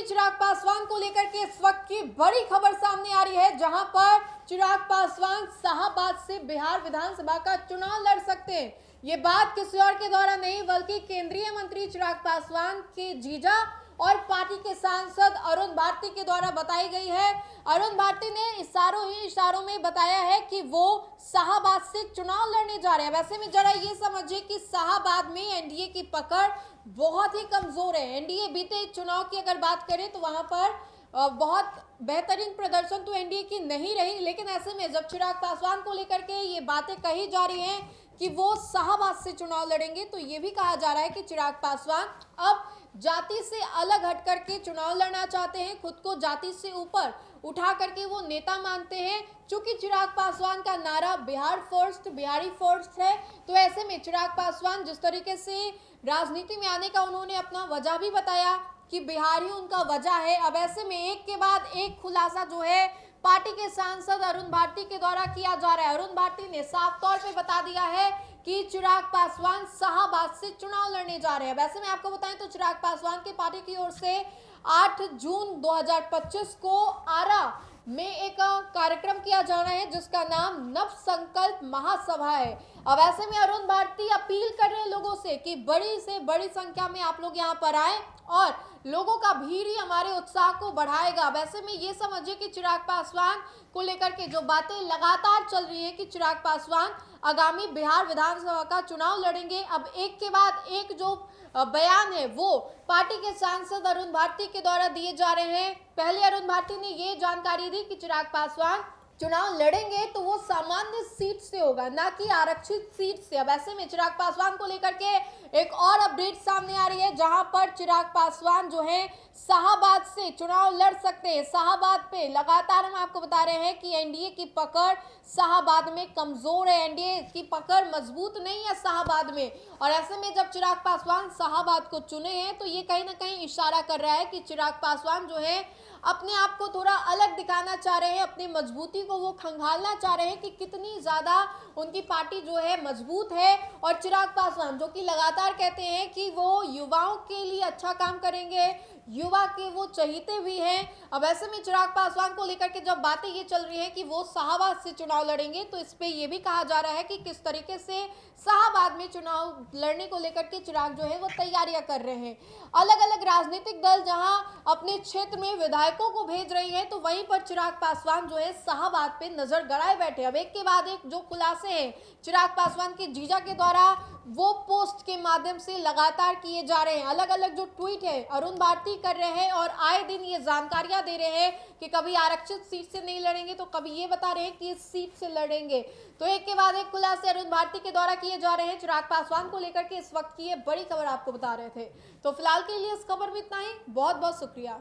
चिराग पासवान को लेकर के इस वक्त की बड़ी खबर सामने आ रही है, जहां पर चिराग पासवान शाहबाद से बिहार विधानसभा का चुनाव लड़ सकते हैं। ये बात किसी और के द्वारा नहीं बल्कि केंद्रीय मंत्री चिराग पासवान के जीजा और पार्टी के सांसद अरुण भारती के द्वारा बताई गई है। अरुण भारती ने इशारों में बताया है कि वो शाहबाद से चुनाव लड़ने जा रहे हैं। वैसे में जरा ये समझिए कि शाहबाद में एनडीए की पकड़ बहुत ही कमजोर है। एनडीए बीते चुनाव की अगर बात करें तो वहां पर बहुत बेहतरीन प्रदर्शन तो एनडीए की नहीं रही, लेकिन ऐसे में जब चिराग पासवान को लेकर के ये बातें कही जा रही हैं कि वो शाहबाद से चुनाव लड़ेंगे, तो ये भी कहा जा रहा है कि चिराग पासवान अब जाति से अलग हट करके चुनाव लड़ना चाहते हैं। खुद को जाति से ऊपर उठा करके वो नेता मानते हैं। चूंकि चिराग पासवान का नारा बिहार फर्स्ट, बिहारी फर्स्ट है, तो ऐसे में चिराग पासवान जिस तरीके से राजनीति में आने का उन्होंने अपना वजह भी बताया कि बिहार ही उनका वजह है। अब ऐसे में एक के बाद एक खुलासा जो है पार्टी के सांसद अरुण भारती के द्वारा किया जा रहा है। अरुण भारती ने साफ तौर पे बता दिया है कि चिराग पासवान शाहबाद से चुनाव लड़ने जा रहे हैं। वैसे में आपको बताएं तो चिराग पासवान के पार्टी की ओर से 8 जून 2025 को आरा में एक कार्यक्रम किया जाना है जिसका नाम नव संकल्प महासभा है। अब ऐसे में अरुण भारती अपील कर रहे हैं लोगों से कि बड़ी से बड़ी संख्या में आप लोग यहाँ पर आए और लोगों का भीड़ ही हमारे उत्साह को बढ़ाएगा। वैसे में ये समझिए कि चिराग पासवान को लेकर के जो बातें लगातार चल रही है कि चिराग पासवान आगामी बिहार विधानसभा का चुनाव लड़ेंगे। अब एक के बाद एक जो बयान है वो पार्टी के सांसद अरुण भारती के द्वारा दिए जा रहे हैं। पहले अरुण भारती ने ये जानकारी दी कि चिराग पासवान चुनाव लड़ेंगे तो वो सामान्य सीट से होगा, ना कि आरक्षित सीट से। अब ऐसे में चिराग पासवान को लेकर के एक और अपडेट सामने आ रही है, जहां पर चिराग पासवान जो है शाहबाद से चुनाव लड़ सकते हैं। शाहबाद पे लगातार हम आपको बता रहे हैं कि एनडीए की पकड़ शाहबाद में कमजोर है, एनडीए की पकड़ मजबूत नहीं है शाहबाद में। और ऐसे में जब चिराग पासवान शाहबाद को चुने हैं तो ये कहीं ना कहीं इशारा कर रहा है कि चिराग पासवान जो है अपने आप को थोड़ा अलग दिखाना चाह रहे हैं, अपनी मजबूती को वो खंगालना चाह रहे हैं कि कितनी ज्यादा उनकी पार्टी जो है मजबूत है। और चिराग पासवान जो कि लगातार कहते हैं कि वो युवाओं के लिए अच्छा काम करेंगे, युवा के वो चहीते भी हैं। अब ऐसे में चिराग पासवान को लेकर के जब बातें ये चल रही है कि वो शाहबाद से चुनाव लड़ेंगे, तो इस पे ये भी कहा जा रहा है कि किस तरीके से शाहबाद में चुनाव लड़ने को लेकर के चिराग जो है वो तैयारियां कर रहे हैं। अलग अलग राजनीतिक दल जहां अपने क्षेत्र में विधायकों को भेज रही हैं, तो वहीं पर चिराग पासवान जो है शाहबाद पे नजर गड़ाए बैठे। अब एक के बाद एक जो खुलासे हैं चिराग पासवान के जीजा के द्वारा वो पोस्ट के माध्यम से लगातार किए जा रहे हैं। अलग अलग जो ट्वीट है अरुण भारती कर रहे हैं और आए दिन ये जानकारियां दे रहे हैं कि कभी आरक्षित सीट से नहीं लड़ेंगे तो कभी ये बता रहे हैं कि इस सीट से लड़ेंगे। तो एक के बाद एक खुलासे अरुण भारती के द्वारा किए जा रहे हैं चिराग पासवान को लेकर के। इस वक्त की ये बड़ी खबर आपको बता रहे थे। तो फिलहाल के लिए इस खबर में इतना ही। बहुत बहुत शुक्रिया।